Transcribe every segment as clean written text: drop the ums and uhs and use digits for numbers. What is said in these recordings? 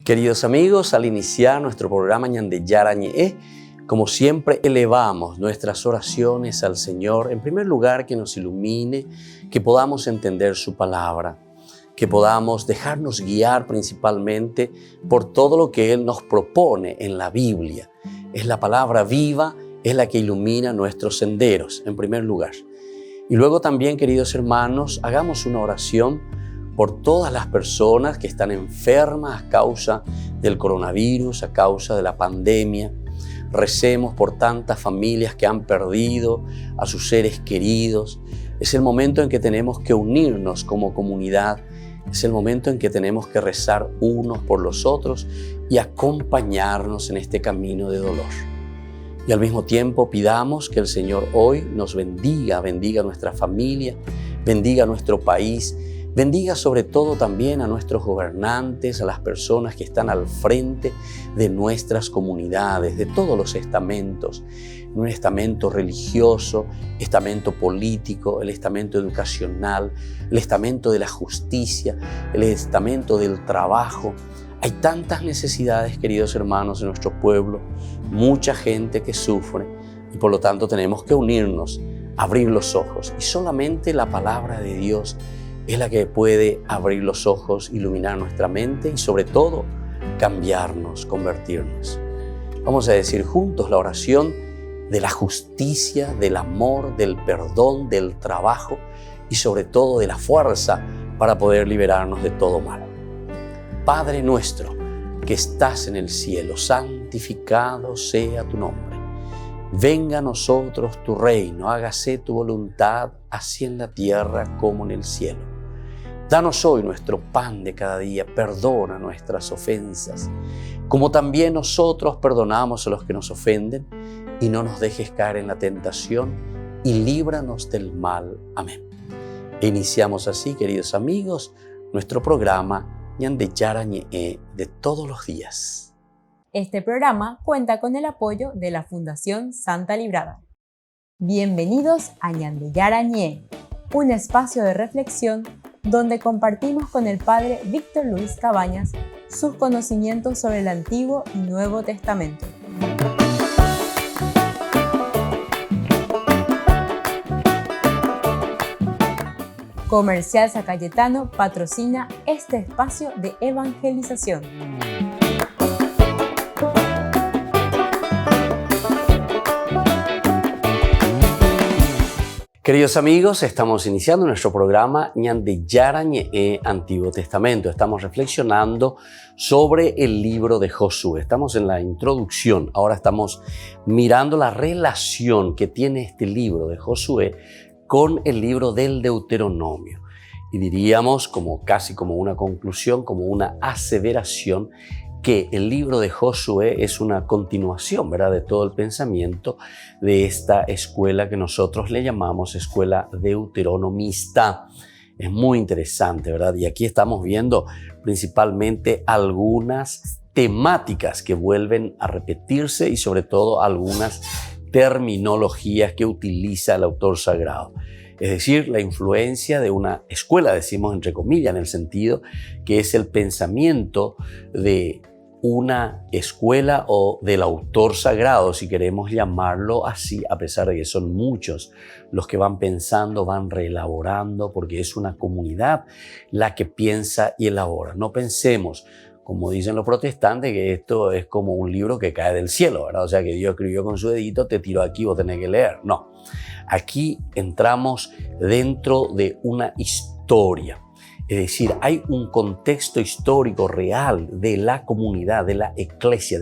Queridos amigos, al iniciar nuestro programa Ñande Yarañe, como siempre elevamos nuestras oraciones al Señor, en primer lugar que nos ilumine, que podamos entender su palabra, que podamos dejarnos guiar principalmente por todo lo que Él nos propone en la Biblia. Es la palabra viva, es la que ilumina nuestros senderos, en primer lugar. Y luego también, queridos hermanos, hagamos una oración por todas las personas que están enfermas a causa del coronavirus, a causa de la pandemia. Recemos por tantas familias que han perdido a sus seres queridos. Es el momento en que tenemos que unirnos como comunidad. Es el momento en que tenemos que rezar unos por los otros y acompañarnos en este camino de dolor. Y al mismo tiempo pidamos que el Señor hoy nos bendiga nuestra familia, bendiga nuestro país, bendiga sobre todo también a nuestros gobernantes, a las personas que están al frente de nuestras comunidades, de todos los estamentos, un estamento religioso, estamento político, el estamento educacional, el estamento de la justicia, el estamento del trabajo. Hay tantas necesidades, queridos hermanos, en nuestro pueblo, mucha gente que sufre y por lo tanto tenemos que unirnos, abrir los ojos y solamente la palabra de Dios es la que puede abrir los ojos, iluminar nuestra mente y sobre todo cambiarnos, convertirnos. Vamos a decir juntos la oración de la justicia, del amor, del perdón, del trabajo y sobre todo de la fuerza para poder liberarnos de todo mal. Padre nuestro que estás en el cielo, santificado sea tu nombre. Venga a nosotros tu reino, hágase tu voluntad, así en la tierra como en el cielo. Danos hoy nuestro pan de cada día, perdona nuestras ofensas, como también nosotros perdonamos a los que nos ofenden, y no nos dejes caer en la tentación, y líbranos del mal. Amén. E iniciamos así, queridos amigos, nuestro programa Ñande Yarañe de todos los días. Este programa cuenta con el apoyo de la Fundación Santa Librada. Bienvenidos a Ñande Yarañe, un espacio de reflexión donde compartimos con el Padre Víctor Luis Cabañas sus conocimientos sobre el Antiguo y Nuevo Testamento. Comercial San Cayetano patrocina este espacio de evangelización. Queridos amigos, estamos iniciando nuestro programa Ñande Yarañe Antiguo Testamento. Estamos reflexionando sobre el libro de Josué. Estamos en la introducción. Ahora estamos mirando la relación que tiene este libro de Josué con el libro del Deuteronomio. Y diríamos casi como una conclusión, como una aseveración, que el libro de Josué es una continuación, ¿verdad?, de todo el pensamiento de esta escuela que nosotros le llamamos escuela deuteronomista. Es muy interesante, ¿verdad? Y aquí estamos viendo principalmente algunas temáticas que vuelven a repetirse y sobre todo algunas terminologías que utiliza el autor sagrado. Es decir, la influencia de una escuela, decimos entre comillas, en el sentido que es el pensamiento de una escuela o del autor sagrado, si queremos llamarlo así, a pesar de que son muchos los que van pensando, van reelaborando, porque es una comunidad la que piensa y elabora. No pensemos, como dicen los protestantes, que esto es como un libro que cae del cielo, ¿verdad? O sea, que Dios escribió con su dedito, te tiró aquí, vos tenés que leer. No, aquí entramos dentro de una historia. Es decir, hay un contexto histórico real de la comunidad, de la iglesia,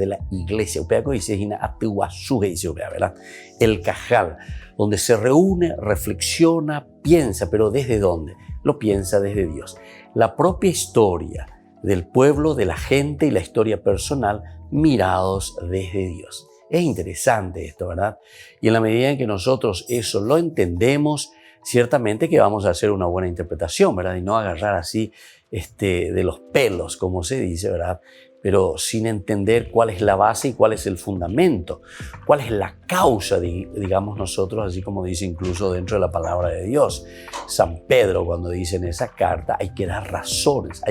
¿verdad? El cajal, donde se reúne, reflexiona, piensa, pero ¿desde dónde? Lo piensa desde Dios. La propia historia del pueblo, de la gente y la historia personal mirados desde Dios. Es interesante esto, ¿verdad? Y en la medida en que nosotros eso lo entendemos, ciertamente que vamos a hacer una buena interpretación, ¿verdad? Y no agarrar así de los pelos, como se dice, ¿verdad? Pero sin entender cuál es la base y cuál es el fundamento, cuál es la causa, digamos nosotros, así como dice incluso dentro de la palabra de Dios. San Pedro, cuando dice en esa carta, hay que dar razones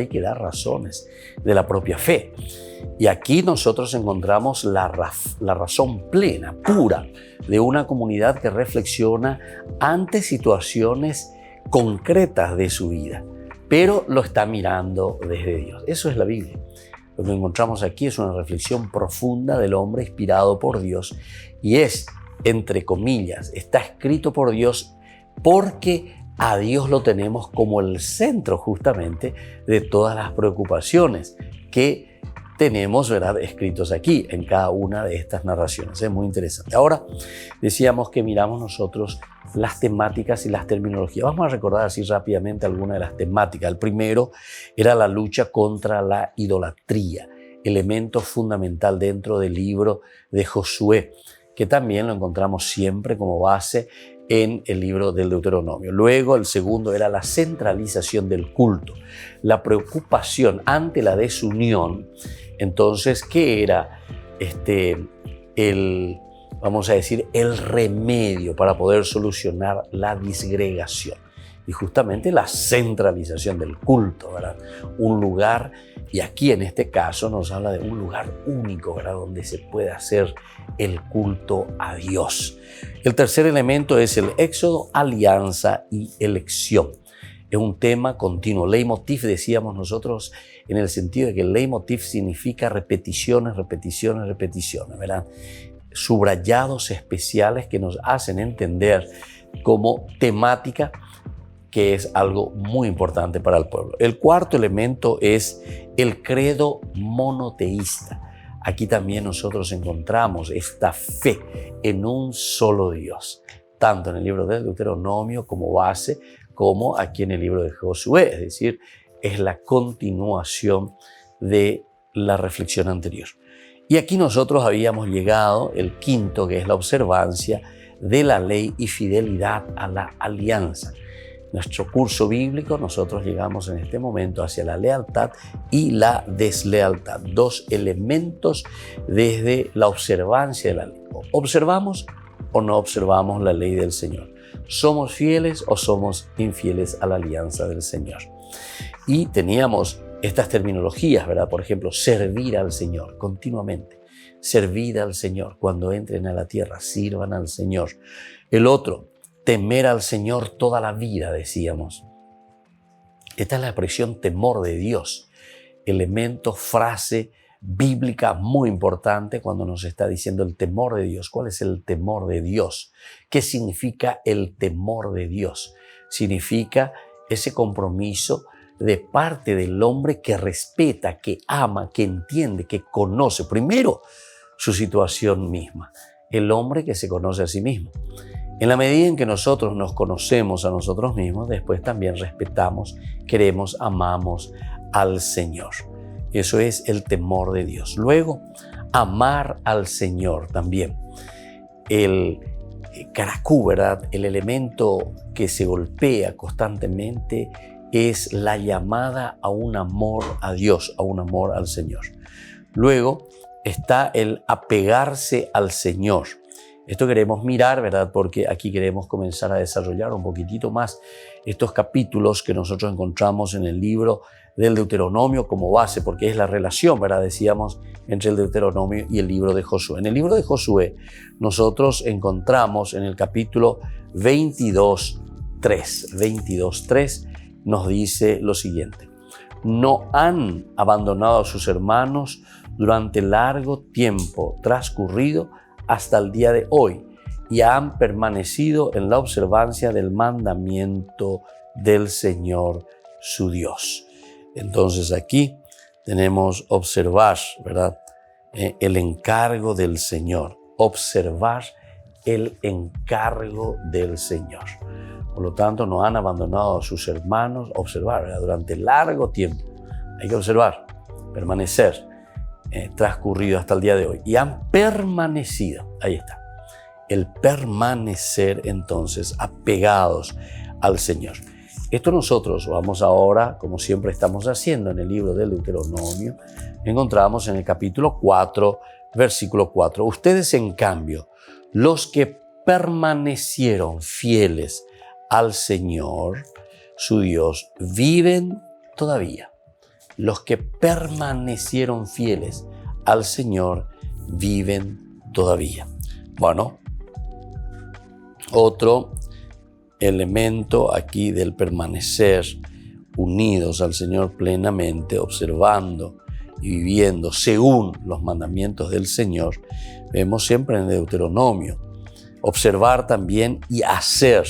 de la propia fe. Y aquí nosotros encontramos la razón plena, pura, de una comunidad que reflexiona ante situaciones concretas de su vida, pero lo está mirando desde Dios. Eso es la Biblia. Lo que encontramos aquí es una reflexión profunda del hombre inspirado por Dios y es, entre comillas, está escrito por Dios porque a Dios lo tenemos como el centro justamente de todas las preocupaciones que tenemos, ¿verdad?, escritos aquí en cada una de estas narraciones. Es muy interesante. Ahora decíamos que miramos nosotros las temáticas y las terminologías. Vamos a recordar así rápidamente algunas de las temáticas. El primero era la lucha contra la idolatría, elemento fundamental dentro del libro de Josué, que también lo encontramos siempre como base en el libro del Deuteronomio. Luego, el segundo era la centralización del culto, la preocupación ante la desunión. Entonces, ¿qué era vamos a decir, el remedio para poder solucionar la disgregación? Y justamente la centralización del culto, ¿verdad? Un lugar, y aquí en este caso nos habla de un lugar único, ¿verdad?, donde se puede hacer el culto a Dios. El tercer elemento es el éxodo, alianza y elección. Es un tema continuo. Leitmotiv decíamos nosotros en el sentido de que el leitmotiv significa repeticiones, ¿verdad? Subrayados especiales que nos hacen entender como temática que es algo muy importante para el pueblo. El cuarto elemento es el credo monoteísta. Aquí también nosotros encontramos esta fe en un solo Dios, tanto en el libro del Deuteronomio como base, como aquí en el libro de Josué, es decir, es la continuación de la reflexión anterior. Y aquí nosotros habíamos llegado, el quinto, que es la observancia de la ley y fidelidad a la alianza. Nuestro curso bíblico, nosotros llegamos en este momento hacia la lealtad y la deslealtad, dos elementos desde la observancia de la ley. ¿Observamos o no observamos la ley del Señor? ¿Somos fieles o somos infieles a la alianza del Señor? Y teníamos estas terminologías, ¿verdad? Por ejemplo, servir al Señor continuamente. Servir al Señor. Cuando entren a la tierra, sirvan al Señor. El otro, temer al Señor toda la vida, decíamos. Esta es la expresión temor de Dios. Elemento, frase bíblica muy importante cuando nos está diciendo el temor de Dios. ¿Cuál es el temor de Dios? ¿Qué significa el temor de Dios? Significa ese compromiso de parte del hombre que respeta, que ama, que entiende, que conoce primero su situación misma. El hombre que se conoce a sí mismo. En la medida en que nosotros nos conocemos a nosotros mismos, después también respetamos, queremos, amamos al Señor. Eso es el temor de Dios. Luego, amar al Señor también. El caracú, ¿verdad? El elemento que se golpea constantemente es la llamada a un amor a Dios, a un amor al Señor. Luego está el apegarse al Señor. Esto queremos mirar, ¿verdad? Porque aquí queremos comenzar a desarrollar un poquitito más estos capítulos que nosotros encontramos en el libro del Deuteronomio como base, porque es la relación, ¿verdad? Decíamos, entre el Deuteronomio y el libro de Josué. En el libro de Josué nosotros encontramos en el capítulo 22:3 nos dice lo siguiente: no han abandonado a sus hermanos durante largo tiempo transcurrido hasta el día de hoy y han permanecido en la observancia del mandamiento del Señor su Dios. Entonces aquí tenemos observar, ¿verdad? El encargo del Señor, observar el encargo del Señor. Por lo tanto, no han abandonado a sus hermanos, observar, ¿verdad? Durante largo tiempo. Hay que observar, permanecer, transcurrido hasta el día de hoy. Y han permanecido, ahí está, el permanecer entonces apegados al Señor. Esto nosotros vamos ahora, como siempre estamos haciendo en el libro del Deuteronomio, encontramos en el capítulo 4, versículo 4. Ustedes, en cambio, los que permanecieron fieles al Señor, su Dios, viven todavía. Los que permanecieron fieles al Señor viven todavía. Bueno, otro elemento aquí del permanecer unidos al Señor plenamente, observando y viviendo según los mandamientos del Señor, vemos siempre en el Deuteronomio. Observar también y hacer.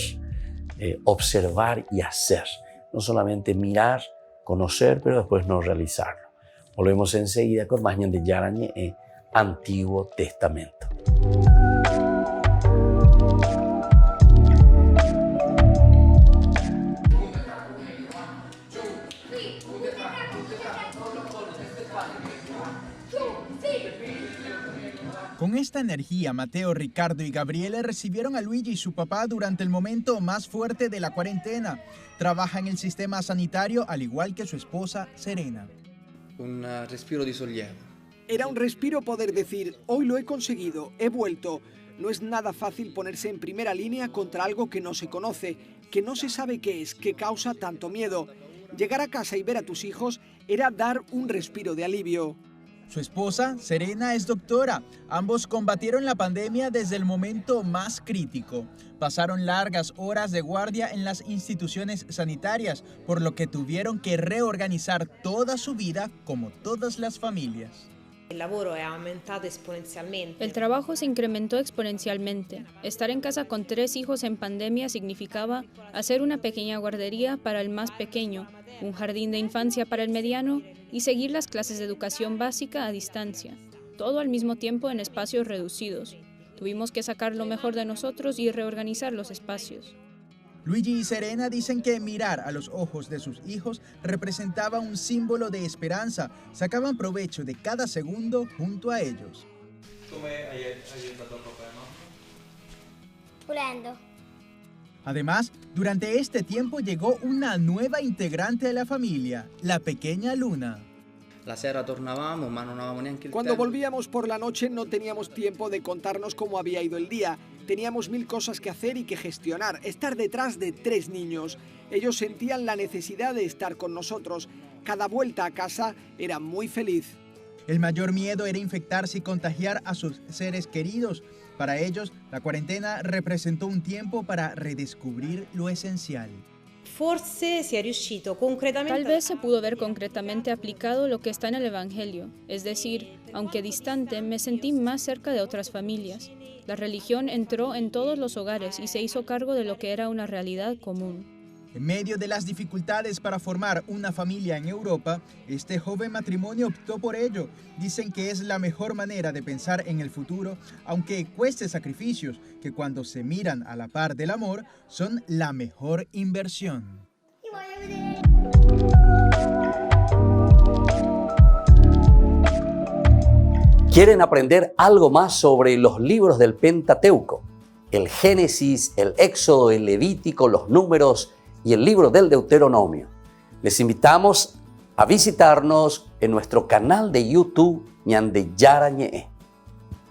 Observar y hacer. No solamente mirar, conocer, pero después no realizarlo. Volvemos enseguida con más Ñande Yarañe, Antiguo Testamento. Con esta energía, Mateo, Ricardo y Gabriele recibieron a Luigi y su papá durante el momento más fuerte de la cuarentena. Trabaja en el sistema sanitario al igual que su esposa Serena. Un respiro de sollievo. Era un respiro poder decir, hoy lo he conseguido, he vuelto. No es nada fácil ponerse en primera línea contra algo que no se conoce, que no se sabe qué es, que causa tanto miedo. Llegar a casa y ver a tus hijos era dar un respiro de alivio. Su esposa, Serena, es doctora. Ambos combatieron la pandemia desde el momento más crítico. Pasaron largas horas de guardia en las instituciones sanitarias, por lo que tuvieron que reorganizar toda su vida como todas las familias. El trabajo se incrementó exponencialmente. Estar en casa con 3 hijos en pandemia significaba hacer una pequeña guardería para el más pequeño, un jardín de infancia para el mediano y seguir las clases de educación básica a distancia, todo al mismo tiempo en espacios reducidos. Tuvimos que sacar lo mejor de nosotros y reorganizar los espacios. Luigi y Serena dicen que mirar a los ojos de sus hijos representaba un símbolo de esperanza. Sacaban provecho de cada segundo junto a ellos. ¿Cómo hai aiutato a papà, no? Pulendo. Además, durante este tiempo llegó una nueva integrante de la familia, la pequeña Luna. La sera tornavamo, ma non avevamo neanche il Cuando tempo. volvíamos por la noche no teníamos tiempo de contarnos cómo había ido el día. Teníamos 1000 cosas que hacer y que gestionar, estar detrás de 3 niños. Ellos sentían la necesidad de estar con nosotros. Cada vuelta a casa era muy feliz. El mayor miedo era infectarse y contagiar a sus seres queridos. Para ellos, la cuarentena representó un tiempo para redescubrir lo esencial. Tal vez se pudo ver concretamente aplicado lo que está en el Evangelio, es decir, aunque distante, me sentí más cerca de otras familias. La religión entró en todos los hogares y se hizo cargo de lo que era una realidad común. En medio de las dificultades para formar una familia en Europa, este joven matrimonio optó por ello. Dicen que es la mejor manera de pensar en el futuro, aunque cueste sacrificios, que cuando se miran a la par del amor, son la mejor inversión. ¿Quieren aprender algo más sobre los libros del Pentateuco? El Génesis, el Éxodo, el Levítico, los Números y el libro del Deuteronomio. Les invitamos a visitarnos en nuestro canal de YouTube Ñande Yarañe.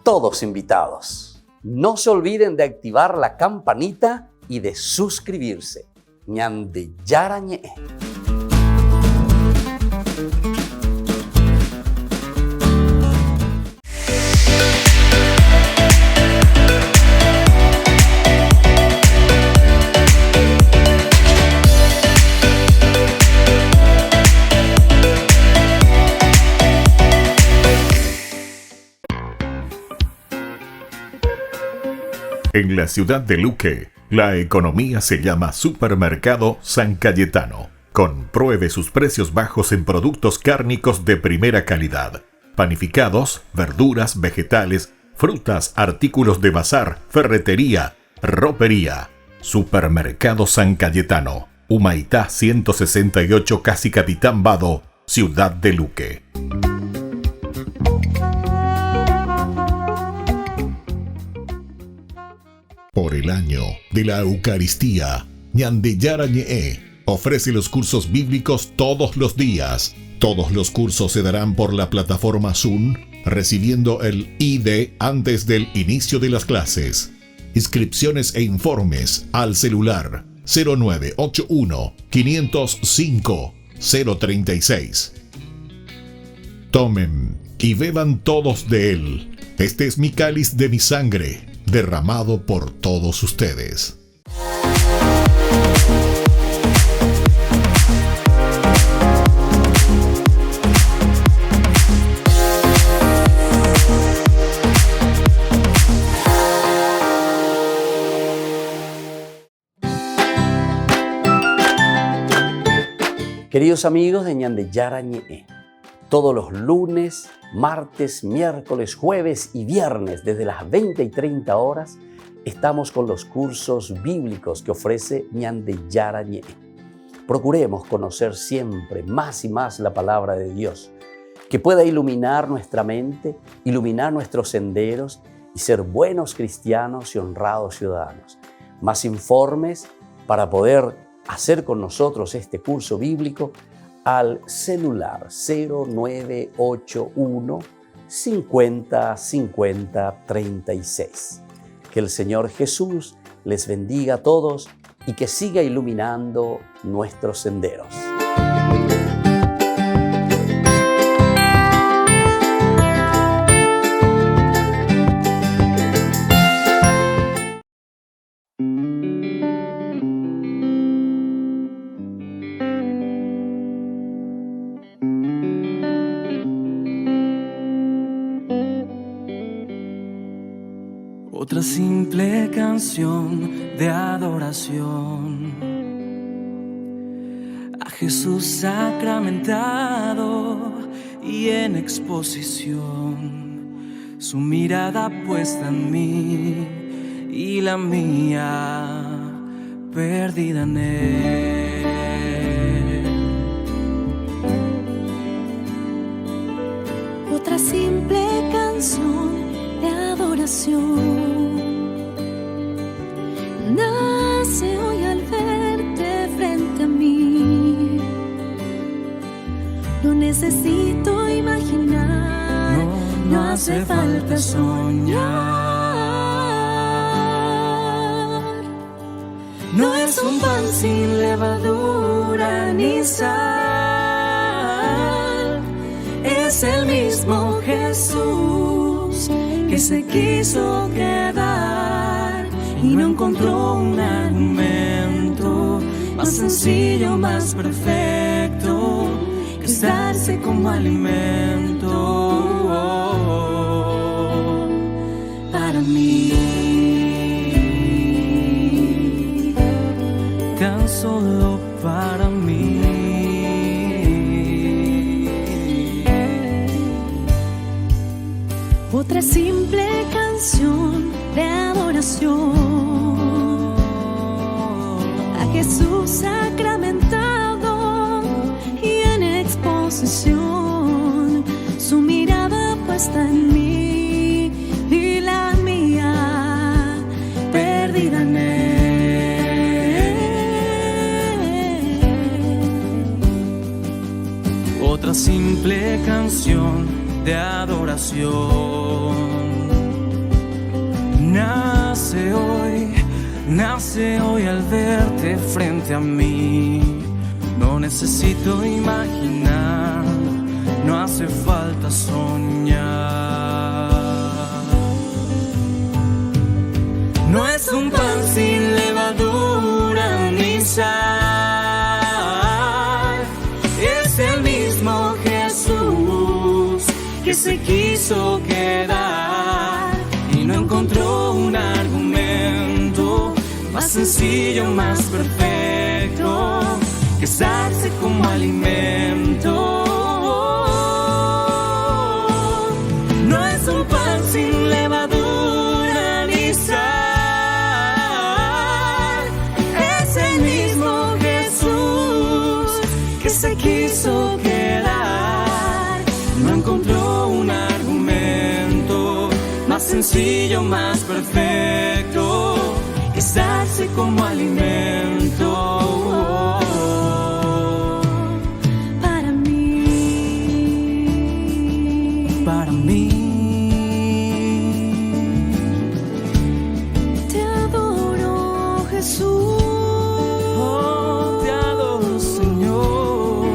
Todos invitados. No se olviden de activar la campanita y de suscribirse. Ñande Yarañe. En la ciudad de Luque, la economía se llama Supermercado San Cayetano. Compruebe sus precios bajos en productos cárnicos de primera calidad. Panificados, verduras, vegetales, frutas, artículos de bazar, ferretería, ropería. Supermercado San Cayetano. Humaitá 168, Casi Capitán Vado, ciudad de Luque. Por el año de la Eucaristía, Ñande Yarañe, Ofrece los cursos bíblicos todos los días. Todos los cursos se darán por la plataforma Zoom, recibiendo el ID antes del inicio de las clases. Inscripciones e informes al celular 0981 505 036. Tomen y beban todos de él. Este es mi cáliz de mi sangre, derramado por todos ustedes. Queridos amigos de Ñande Yarañe, todos los lunes, martes, miércoles, jueves y viernes desde las 20 y 30 horas estamos con los cursos bíblicos que ofrece Ñande Yarañe. Procuremos conocer siempre más y más la palabra de Dios, que pueda iluminar nuestra mente, iluminar nuestros senderos y ser buenos cristianos y honrados ciudadanos. Más informes para poder hacer con nosotros este curso bíblico al celular 0981 50 50 36. Que el Señor Jesús les bendiga a todos y que siga iluminando nuestros senderos. Otra simple canción de adoración a Jesús sacramentado y en exposición, su mirada puesta en mí y la mía perdida en él. Otra simple canción de adoración nace hoy al verte frente a mí. No necesito imaginar, no hace falta soñar. No es un pan sin levadura ni sal, es el mismo Jesús que se quiso quedar y no encontró un argumento más sencillo, más perfecto que estarse como alimento para mí, tan solo para mí. Otra simple canción de adoración a Jesús sacramentado y en exposición, su mirada puesta en mí y la mía perdida en él. Otra simple canción de adoración nace hoy al verte frente a mí. No necesito imaginar, no hace falta soñar. No es un pan sin levadura ni sal, es el mismo Jesús que se quiso quedar y no encontró un argumento más sencillo, más perfecto que estarse como alimento. No es un pan sin levadura ni sal, es el mismo Jesús que se quiso quedar, no encontró un argumento más sencillo, más perfecto que estarse como alimento. para mí. Te adoro, Jesús. Oh, te adoro, Señor,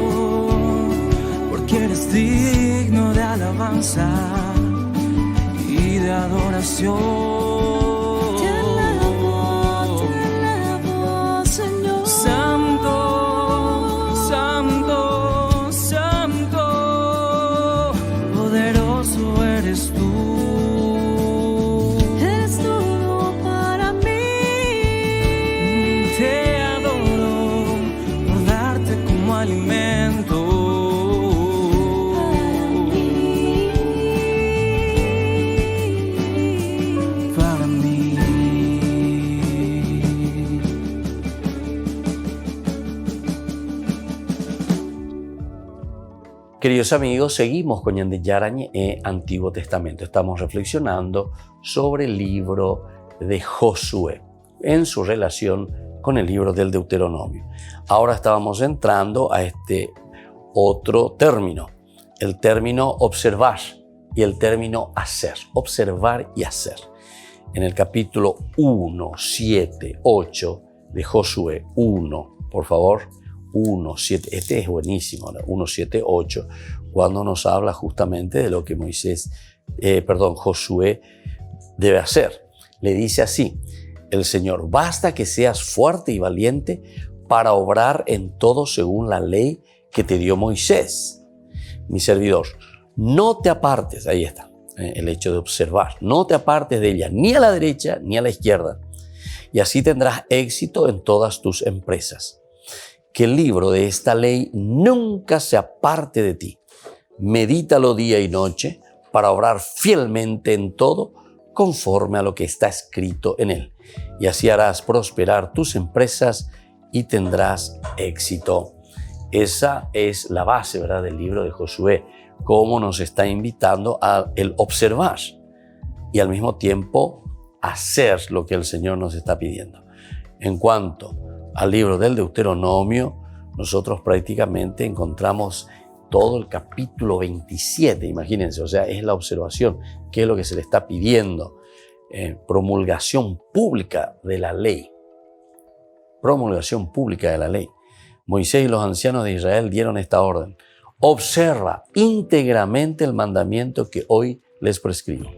porque eres digno de alabanza y de adoración. Queridos amigos, seguimos con Ñande Yarañe Antiguo Testamento. Estamos reflexionando sobre el libro de Josué en su relación con el libro del Deuteronomio. Ahora estábamos entrando a este otro término, el término observar y el término hacer, observar y hacer. En el capítulo 1, 7, 8 de Josué 1, por favor, 1, 7, este es buenísimo, 1, 7, 8, cuando nos habla justamente de lo que Josué debe hacer. Le dice así, el Señor, basta que seas fuerte y valiente para obrar en todo según la ley que te dio Moisés, mi servidor. No te apartes, ahí está, el hecho de observar, no te apartes de ella, ni a la derecha ni a la izquierda, y así tendrás éxito en todas tus empresas. Que el libro de esta ley nunca se aparte de ti. Medítalo día y noche para obrar fielmente en todo conforme a lo que está escrito en él. Y así harás prosperar tus empresas y tendrás éxito. Esa es la base, ¿verdad?, del libro de Josué, cómo nos está invitando a el observar y al mismo tiempo hacer lo que el Señor nos está pidiendo. En cuanto al libro del Deuteronomio, nosotros prácticamente encontramos todo el capítulo 27, imagínense, o sea, es la observación, qué es lo que se le está pidiendo, promulgación pública de la ley, promulgación pública de la ley. Moisés y los ancianos de Israel dieron esta orden: observa íntegramente el mandamiento que hoy les prescribo.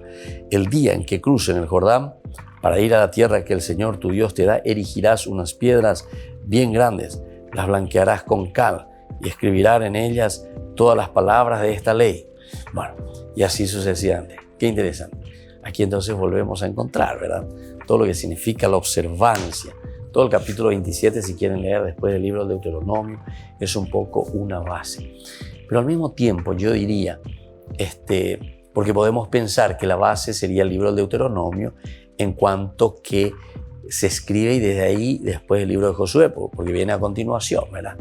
El día en que crucen el Jordán, para ir a la tierra que el Señor tu Dios te da, erigirás unas piedras bien grandes, las blanquearás con cal y escribirás en ellas todas las palabras de esta ley. Bueno, y así sucesivamente. Qué interesante. Aquí entonces volvemos a encontrar, ¿verdad?, todo lo que significa la observancia. Todo el capítulo 27, si quieren leer después del libro del Deuteronomio, es un poco una base. Pero al mismo tiempo yo diría, porque podemos pensar que la base sería el libro del Deuteronomio, en cuanto que se escribe y desde ahí después el libro de Josué, porque viene a continuación, ¿verdad?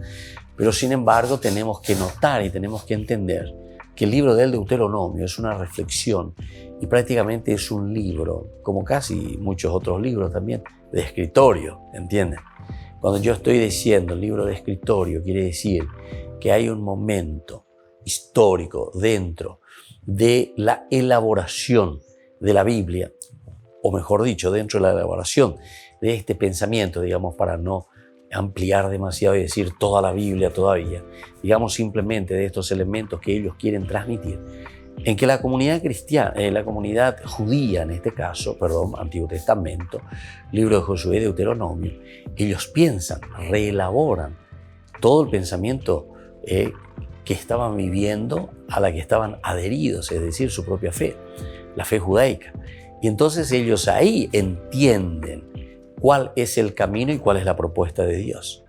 Pero sin embargo tenemos que notar y tenemos que entender que el libro del Deuteronomio es una reflexión y prácticamente es un libro, como casi muchos otros libros también, de escritorio, ¿entienden? Cuando yo estoy diciendo libro de escritorio, quiere decir que hay un momento histórico dentro de la elaboración de la Biblia, o mejor dicho, dentro de la elaboración de este pensamiento, digamos, para no ampliar demasiado y decir toda la Biblia todavía, digamos simplemente de estos elementos que ellos quieren transmitir, en que la comunidad cristiana, la comunidad judía en este caso, Antiguo Testamento, libro de Josué y Deuteronomio, ellos piensan, reelaboran todo el pensamiento que estaban viviendo, a la que estaban adheridos, es decir, su propia fe, la fe judaica. Y entonces ellos ahí entienden cuál es el camino y cuál es la propuesta de Dios,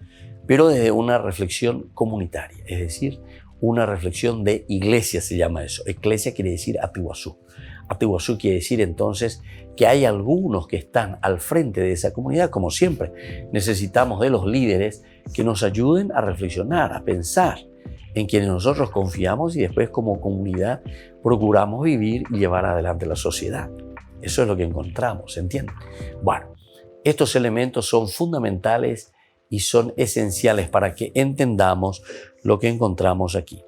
pero desde una reflexión comunitaria, es decir, una reflexión de iglesia se llama eso. Iglesia quiere decir Atihuazú. Atihuazú quiere decir entonces que hay algunos que están al frente de esa comunidad, como siempre. Necesitamos de los líderes que nos ayuden a reflexionar, a pensar en quienes nosotros confiamos y después como comunidad procuramos vivir y llevar adelante la sociedad. Eso es lo que encontramos, ¿entienden? Bueno, estos elementos son fundamentales y son esenciales para que entendamos lo que encontramos aquí.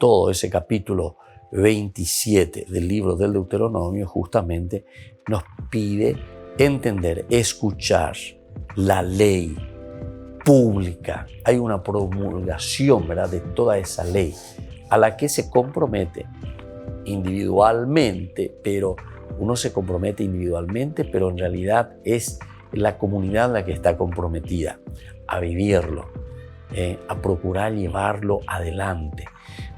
Todo ese capítulo 27 del libro del Deuteronomio justamente nos pide entender, escuchar la ley pública. Hay una promulgación, ¿verdad?, de toda esa ley a la que se compromete individualmente, pero uno se compromete individualmente, pero en realidad es la comunidad la que está comprometida a vivirlo, a procurar llevarlo adelante.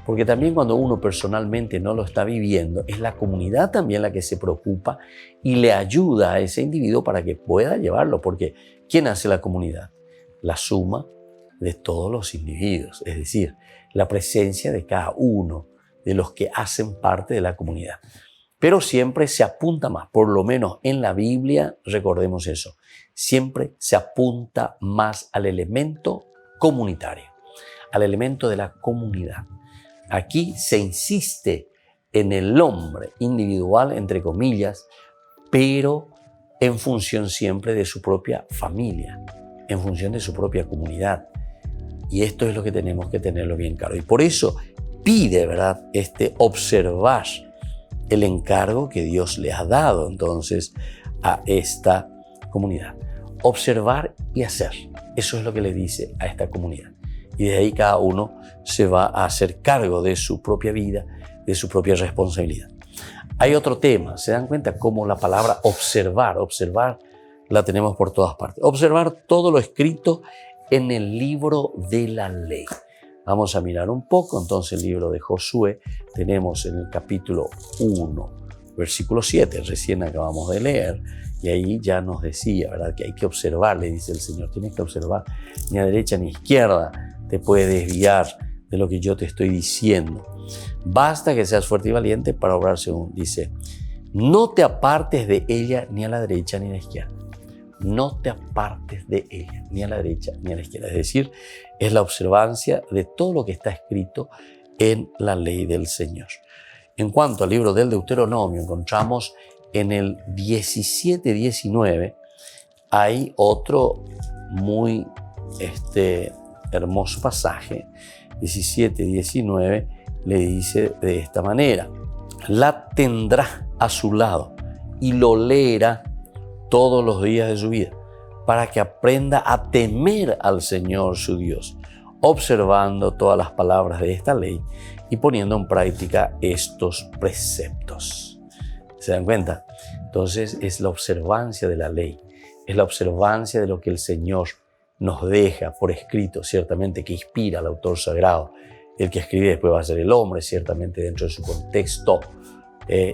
Porque también cuando uno personalmente no lo está viviendo, es la comunidad también la que se preocupa y le ayuda a ese individuo para que pueda llevarlo. Porque ¿quién hace la comunidad? La suma de todos los individuos, es decir, la presencia de cada uno de los que hacen parte de la comunidad. Pero siempre se apunta más, por lo menos en la Biblia, recordemos eso, siempre se apunta más al elemento comunitario, al elemento de la comunidad. Aquí se insiste en el hombre individual, entre comillas, pero en función siempre de su propia familia, en función de su propia comunidad. Y esto es lo que tenemos que tenerlo bien claro. Y por eso pide, ¿verdad?, observar el encargo que Dios le ha dado entonces a esta comunidad. Observar y hacer. Eso es lo que le dice a esta comunidad. Y de ahí cada uno se va a hacer cargo de su propia vida, de su propia responsabilidad. Hay otro tema, ¿se dan cuenta cómo la palabra observar la tenemos por todas partes? Observar todo lo escrito en el libro de la ley. Vamos a mirar un poco, entonces el libro de Josué tenemos en el capítulo 1, versículo 7, recién acabamos de leer, y ahí ya nos decía, ¿verdad?, que hay que observar, le dice el Señor, tienes que observar, ni a derecha ni a izquierda te puede desviar de lo que yo te estoy diciendo. Basta que seas fuerte y valiente para obrar según, dice, no te apartes de ella ni a la derecha ni a la izquierda. No te apartes de ella, ni a la derecha ni a la izquierda. Es decir, es la observancia de todo lo que está escrito en la ley del Señor. En cuanto al libro del Deuteronomio, encontramos en el 17-19, hay otro muy hermoso pasaje. 17-19 le dice de esta manera, la tendrá a su lado y lo leerá todos los días de su vida, para que aprenda a temer al Señor su Dios, observando todas las palabras de esta ley y poniendo en práctica estos preceptos. ¿Se dan cuenta? Entonces es la observancia de la ley, es la observancia de lo que el Señor nos deja por escrito, ciertamente que inspira al autor sagrado. El que escribe después va a ser el hombre, ciertamente dentro de su contexto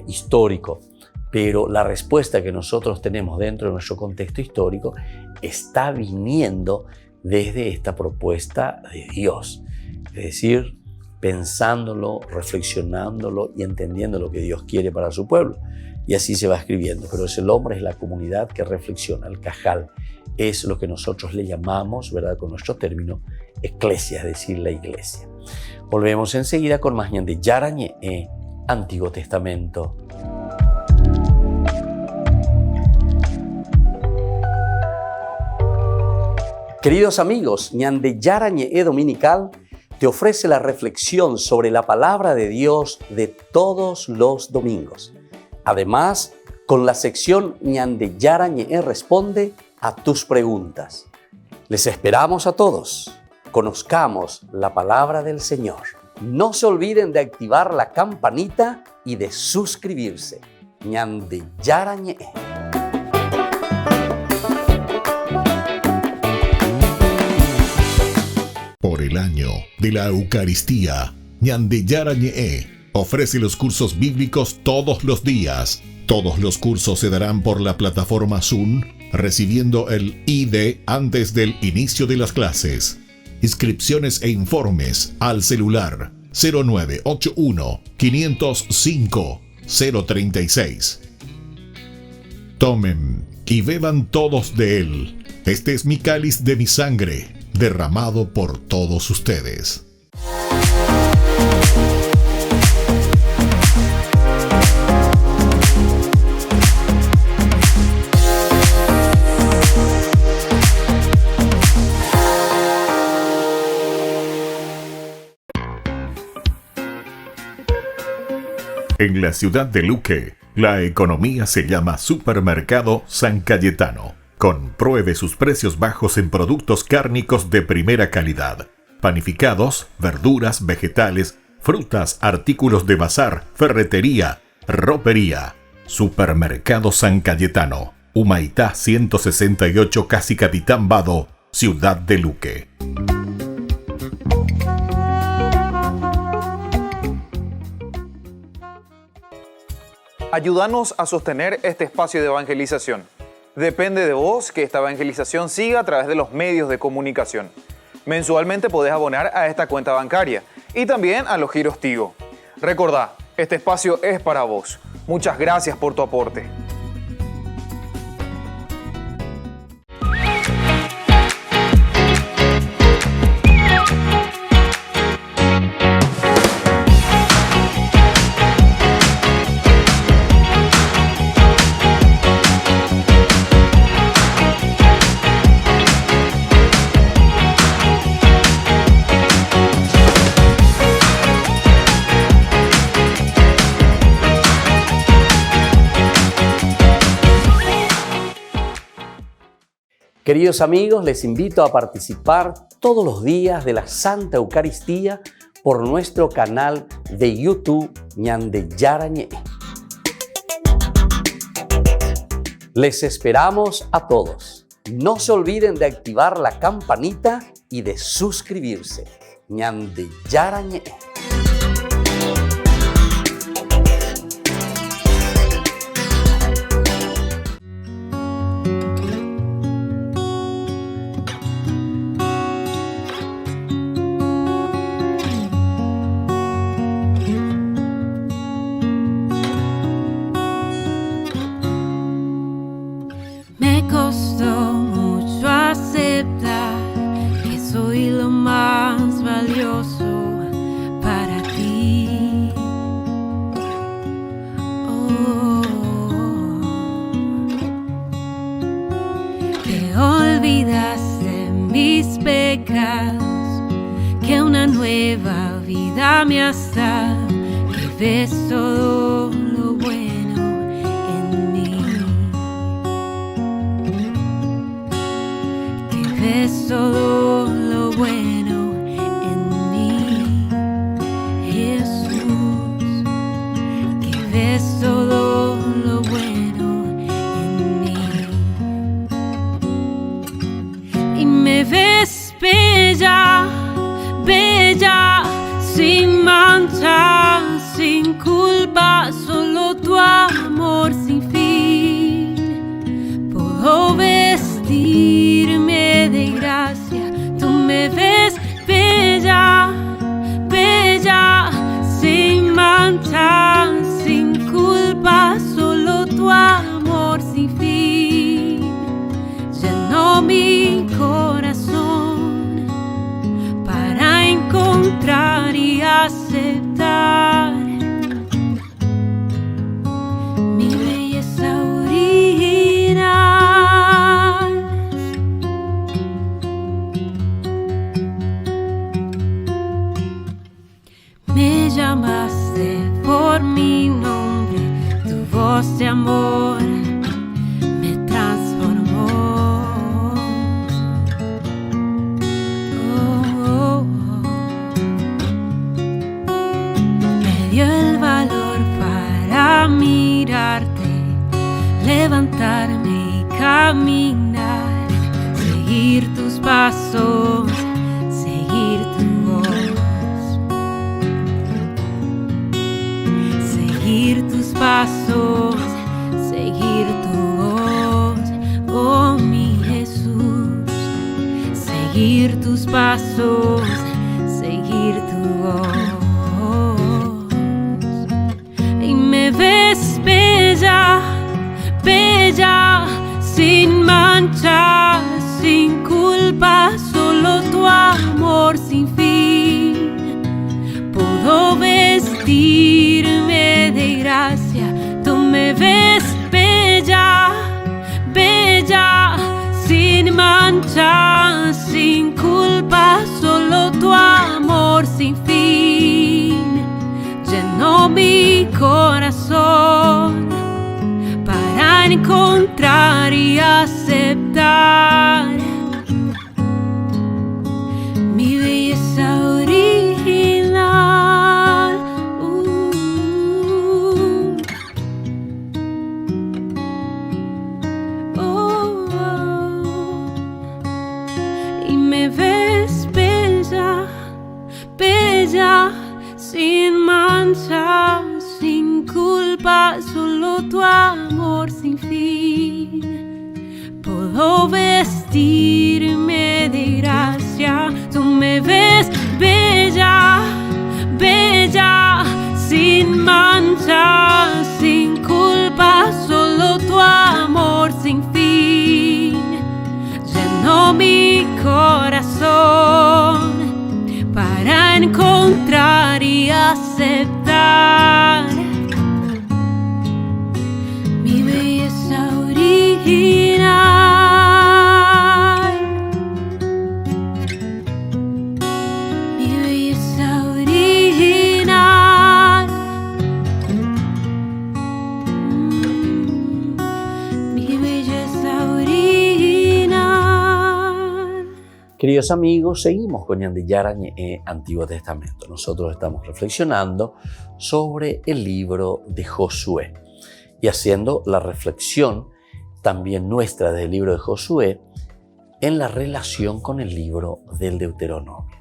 histórico. Pero la respuesta que nosotros tenemos dentro de nuestro contexto histórico está viniendo desde esta propuesta de Dios. Es decir, pensándolo, reflexionándolo y entendiendo lo que Dios quiere para su pueblo. Y así se va escribiendo. Pero es el hombre, es la comunidad que reflexiona, el cajal. Es lo que nosotros le llamamos, ¿verdad?, con nuestro término, eclesia, es decir, la iglesia. Volvemos enseguida con más Ñande Yarañe, Antiguo Testamento. Queridos amigos, Ñande Yarañe Dominical te ofrece la reflexión sobre la palabra de Dios de todos los domingos. Además, con la sección Ñande Yarañe responde a tus preguntas. Les esperamos a todos. Conozcamos la palabra del Señor. No se olviden de activar la campanita y de suscribirse. Ñande Yarañe. Por el año de la Eucaristía, Ñande Yarañe ofrece los cursos bíblicos todos los días. Todos los cursos se darán por la plataforma Zoom, recibiendo el ID antes del inicio de las clases. Inscripciones e informes al celular 0981 505 036. Tomen y beban todos de él. Este es mi cáliz de mi sangre, derramado por todos ustedes. En la ciudad de Luque, la economía se llama Supermercado San Cayetano. Compruebe sus precios bajos en productos cárnicos de primera calidad. Panificados, verduras, vegetales, frutas, artículos de bazar, ferretería, ropería. Supermercado San Cayetano, Humaitá 168, Casi Capitán Vado, ciudad de Luque. Ayúdanos a sostener este espacio de evangelización. Depende de vos que esta evangelización siga a través de los medios de comunicación. Mensualmente podés abonar a esta cuenta bancaria y también a los giros Tigo. Recordá, este espacio es para vos. Muchas gracias por tu aporte. Queridos amigos, les invito a participar todos los días de la Santa Eucaristía por nuestro canal de YouTube Ñande Yarañé. Les esperamos a todos. No se olviden de activar la campanita y de suscribirse. Ñande Yarañé. Que una nueva vida me has dado, que ves todo lo bueno en mí, que ves todo lo bueno en mí, Jesús, que ves todo lo bueno en mí y me ves bella, bella, sin mancha, sin culpa, solo tu amor sin fin. Puedo vestirme de gracia, tú me ves bella, bella, sin mancha, sin culpa, solo tu amor sin fin. Llenó mi corazón para encontrar y aceptar mi belleza original. Me llamaste por mi nombre, tu voz de amor me transformó. El valor para mirarte, levantarme y caminar, seguir tus pasos, seguir tu voz, seguir tus pasos, seguir tu voz, oh mi Jesús, seguir tus pasos, seguir tu voz. Me ves bella, bella, sin mancha, sin culpa, solo tu amor sin fin. Puedo vestirme de gracia, tú me ves bella, bella, sin mancha, sin culpa, solo tu amor sin fin. Llenó mi corazón para encontrar y aceptar mi belleza original. Y me ves bella, bella, sin mancha, sin culpa, solo tu amor sin fin. Puedo vestirme de gracia, tú me ves bella, bella, sin mancha, sin culpa, solo tu amor sin fin. Llenó mi corazón para encontrar y aceptar mi belleza original, mi belleza original, mi belleza original. Queridos amigos, seguimos con Ñande Yarañe, Antiguo Testamento. Nosotros estamos reflexionando sobre el libro de Josué y haciendo la reflexión también nuestra del libro de Josué en la relación con el libro del Deuteronomio.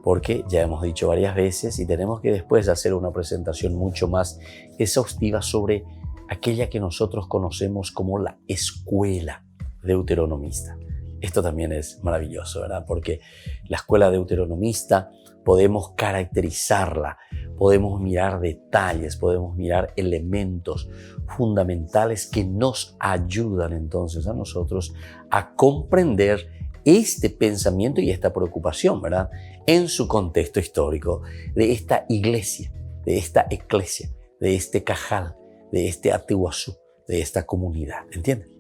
Porque ya hemos dicho varias veces y tenemos que después hacer una presentación mucho más exhaustiva sobre aquella que nosotros conocemos como la escuela deuteronomista. Esto también es maravilloso, ¿verdad? Porque la escuela deuteronomista podemos caracterizarla, podemos mirar detalles, podemos mirar elementos fundamentales que nos ayudan entonces a nosotros a comprender este pensamiento y esta preocupación, ¿verdad? En su contexto histórico de esta iglesia, de esta eclesia, de este cajal, de este Atiguazú, de esta comunidad, ¿entienden?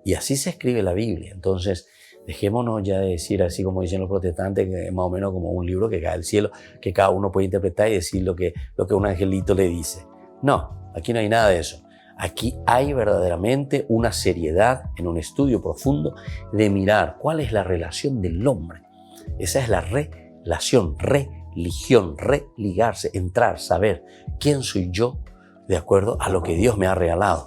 Y así se escribe la Biblia. Entonces, dejémonos ya de decir, así como dicen los protestantes, que es más o menos como un libro que cae del cielo, que cada uno puede interpretar y decir lo que un angelito le dice. No, aquí no hay nada de eso. Aquí hay verdaderamente una seriedad en un estudio profundo de mirar cuál es la relación del hombre. Esa es la relación, religión, religarse, entrar, saber quién soy yo de acuerdo a lo que Dios me ha regalado.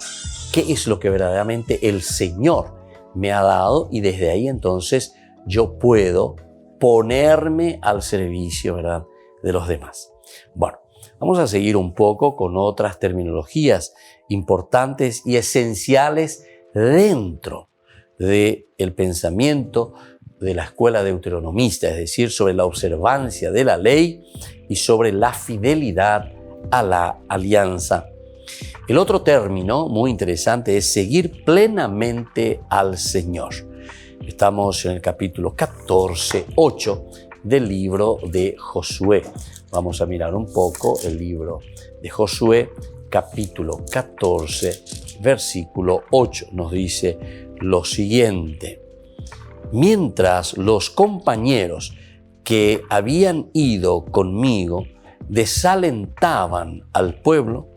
¿Qué es lo que verdaderamente el Señor me ha dado? Y desde ahí entonces yo puedo ponerme al servicio, ¿verdad?, de los demás. Bueno, vamos a seguir un poco con otras terminologías importantes y esenciales dentro del pensamiento de la escuela deuteronomista, es decir, sobre la observancia de la ley y sobre la fidelidad a la alianza. El otro término muy interesante es seguir plenamente al Señor. Estamos en el capítulo 14:8 del libro de Josué. Vamos a mirar un poco el libro de Josué, capítulo 14, versículo 8. Nos dice lo siguiente: mientras los compañeros que habían ido conmigo desalentaban al pueblo,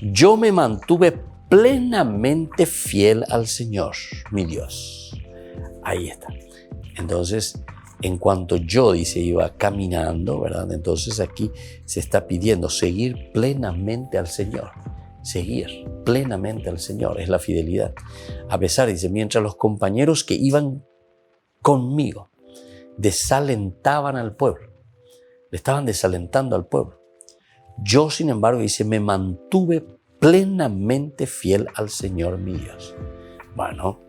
yo me mantuve plenamente fiel al Señor, mi Dios. Ahí está. Entonces, en cuanto yo, dice, iba caminando, ¿verdad? Entonces aquí se está pidiendo seguir plenamente al Señor. Seguir plenamente al Señor es la fidelidad. A pesar, dice, mientras los compañeros que iban conmigo desalentaban al pueblo, le estaban desalentando al pueblo, yo, sin embargo, dice, me mantuve plenamente fiel al Señor mi Dios. Bueno,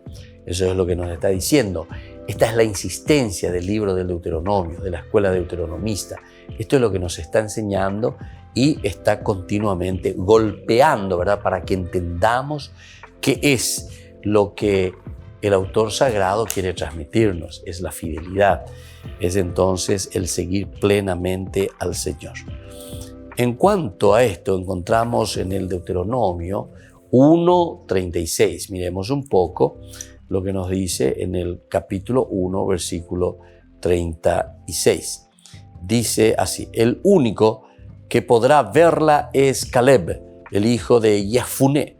eso es lo que nos está diciendo. Esta es la insistencia del libro del Deuteronomio, de la escuela deuteronomista. Esto es lo que nos está enseñando y está continuamente golpeando, ¿verdad?, para que entendamos qué es lo que el autor sagrado quiere transmitirnos. Es la fidelidad, es entonces el seguir plenamente al Señor. En cuanto a esto, encontramos en el Deuteronomio 1:36. Miremos un poco lo que nos dice en el capítulo 1, versículo 36. Dice así: el único que podrá verla es Caleb, el hijo de Jefuné.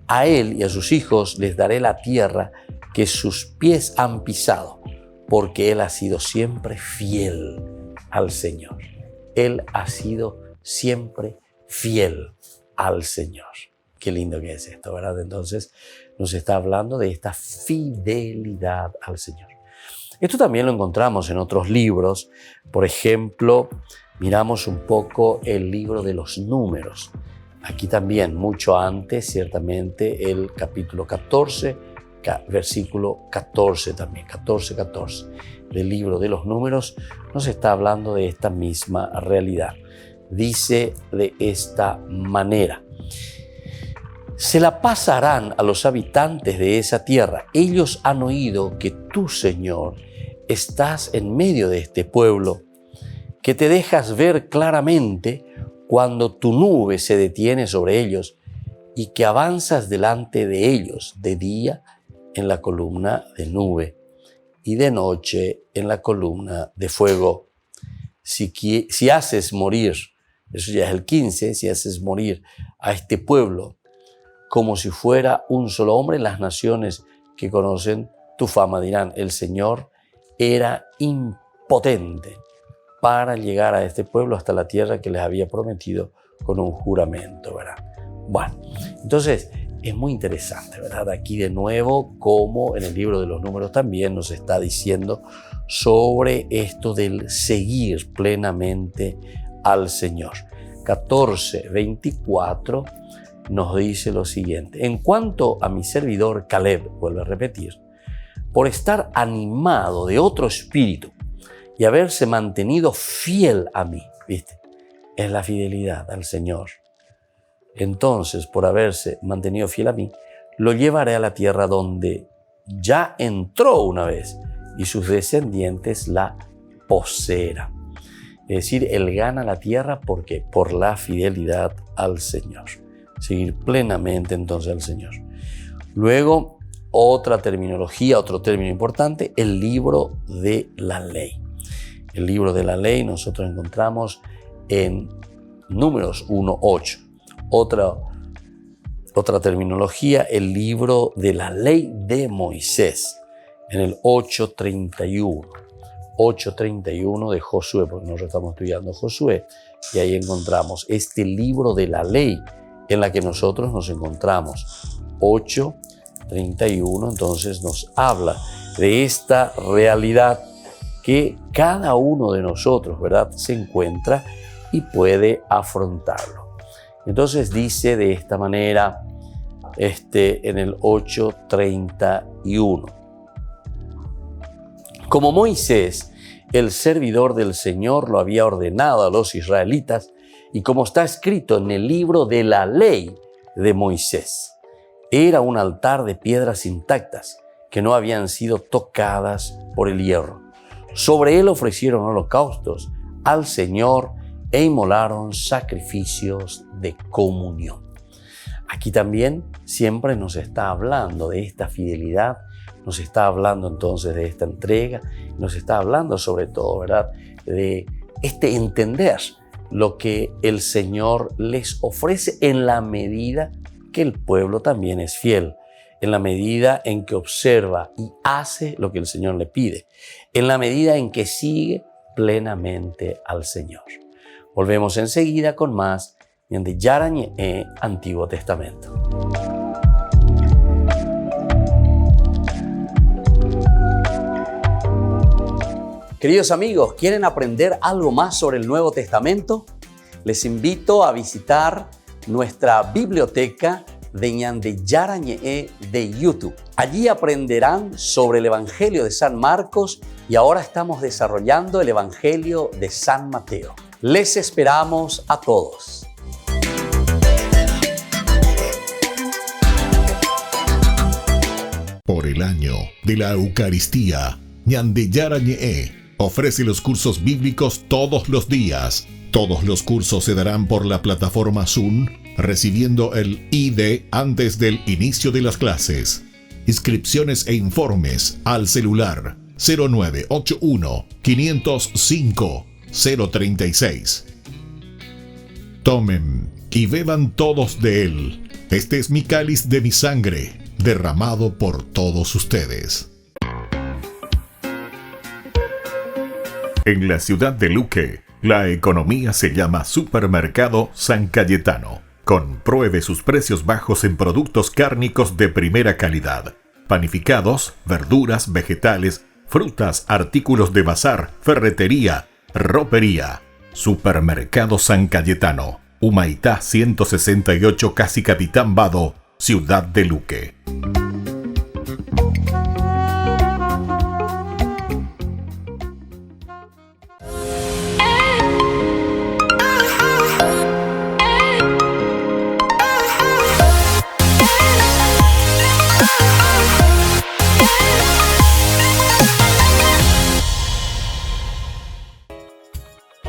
A él y a sus hijos les daré la tierra que sus pies han pisado, porque él ha sido siempre fiel al Señor. Él ha sido siempre fiel al Señor. Qué lindo que es esto, ¿verdad? Entonces nos está hablando de esta fidelidad al Señor. Esto también lo encontramos en otros libros. Por ejemplo, miramos un poco el libro de los Números. Aquí también, mucho antes, ciertamente, el capítulo 14, versículo 14 también, 14 del libro de los Números, nos está hablando de esta misma realidad. Dice de esta manera: se la pasarán a los habitantes de esa tierra. Ellos han oído que tú, Señor, estás en medio de este pueblo, que te dejas ver claramente cuando tu nube se detiene sobre ellos y que avanzas delante de ellos de día en la columna de nube y de noche en la columna de fuego. Si haces morir, eso ya es el 15, si haces morir a este pueblo como si fuera un solo hombre, las naciones que conocen tu fama dirán: el Señor era impotente para llegar a este pueblo hasta la tierra que les había prometido con un juramento, ¿verdad? Bueno, entonces es muy interesante, ¿verdad? Aquí de nuevo, como en el libro de los Números también nos está diciendo sobre esto del seguir plenamente al Señor. 14:24 nos dice lo siguiente: en cuanto a mi servidor Caleb, vuelve a repetir, por estar animado de otro espíritu y haberse mantenido fiel a mí, ¿viste? Es la fidelidad al Señor. Entonces, por haberse mantenido fiel a mí, lo llevaré a la tierra donde ya entró una vez y sus descendientes la poseerán. Es decir, él gana la tierra porque por la fidelidad al Señor. Seguir plenamente entonces al Señor. Luego, otra terminología, otro término importante, el libro de la ley. El libro de la ley nosotros encontramos en Números 1:8. Otra terminología, el libro de la ley de Moisés, en el 8:31 de Josué, porque nosotros estamos estudiando Josué, y ahí encontramos este libro de la ley en la que nosotros nos encontramos. 8:31, entonces nos habla de esta realidad que cada uno de nosotros, ¿verdad?, se encuentra y puede afrontarlo. Entonces dice de esta manera en el 8:31. Como Moisés, el servidor del Señor, lo había ordenado a los israelitas, y como está escrito en el libro de la ley de Moisés, era un altar de piedras intactas que no habían sido tocadas por el hierro. Sobre él ofrecieron holocaustos al Señor e inmolaron sacrificios de comunión. Aquí también siempre nos está hablando de esta fidelidad, nos está hablando entonces de esta entrega, nos está hablando sobre todo, ¿verdad?, de este entender lo que el Señor les ofrece en la medida que el pueblo también es fiel, en la medida en que observa y hace lo que el Señor le pide, en la medida en que sigue plenamente al Señor. Volvemos enseguida con más de Yarañé, Antiguo Testamento. Queridos amigos, ¿quieren aprender algo más sobre el Nuevo Testamento? Les invito a visitar nuestra biblioteca de Ñande Yarañé de YouTube. Allí aprenderán sobre el Evangelio de San Marcos y ahora estamos desarrollando el Evangelio de San Mateo. Les esperamos a todos. Por el año de la Eucaristía, Ñande Yarañé ofrece los cursos bíblicos todos los días. Todos los cursos se darán por la plataforma Zoom, recibiendo el ID antes del inicio de las clases. Inscripciones e informes al celular 0981 505 036. Tomen y beban todos de él. Este es mi cáliz de mi sangre, derramado por todos ustedes. En la ciudad de Luque, la economía se llama Supermercado San Cayetano. Compruebe sus precios bajos en productos cárnicos de primera calidad. Panificados, verduras, vegetales, frutas, artículos de bazar, ferretería, ropería. Supermercado San Cayetano, Humaitá 168, Casi Capitán Vado, ciudad de Luque.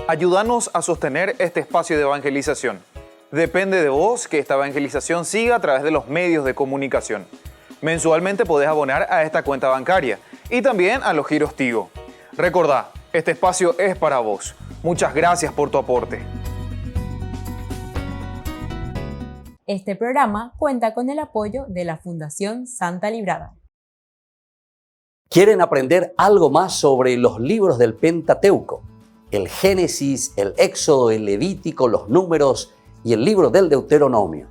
Ayúdanos a sostener este espacio de evangelización. Depende de vos que esta evangelización siga a través de los medios de comunicación. Mensualmente podés abonar a esta cuenta bancaria y también a los giros Tigo. Recordá, este espacio es para vos. Muchas gracias por tu aporte. Este programa cuenta con el apoyo de la Fundación Santa Librada. ¿Quieren aprender algo más sobre los libros del Pentateuco? El Génesis, el Éxodo, el Levítico, los Números y el libro del Deuteronomio.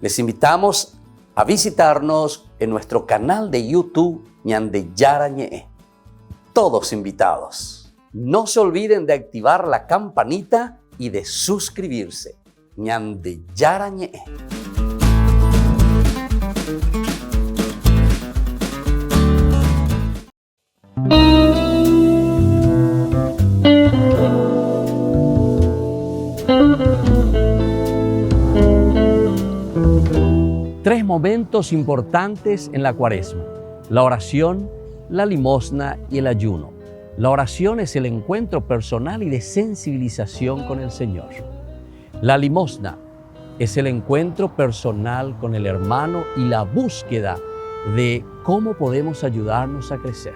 Les invitamos a visitarnos en nuestro canal de YouTube Ñande Yarañe. Todos invitados. No se olviden de activar la campanita y de suscribirse. Ñande Yarañe. Tres momentos importantes en la Cuaresma: la oración, la limosna y el ayuno. La oración es el encuentro personal y de sensibilización con el Señor. La limosna es el encuentro personal con el hermano y la búsqueda de cómo podemos ayudarnos a crecer.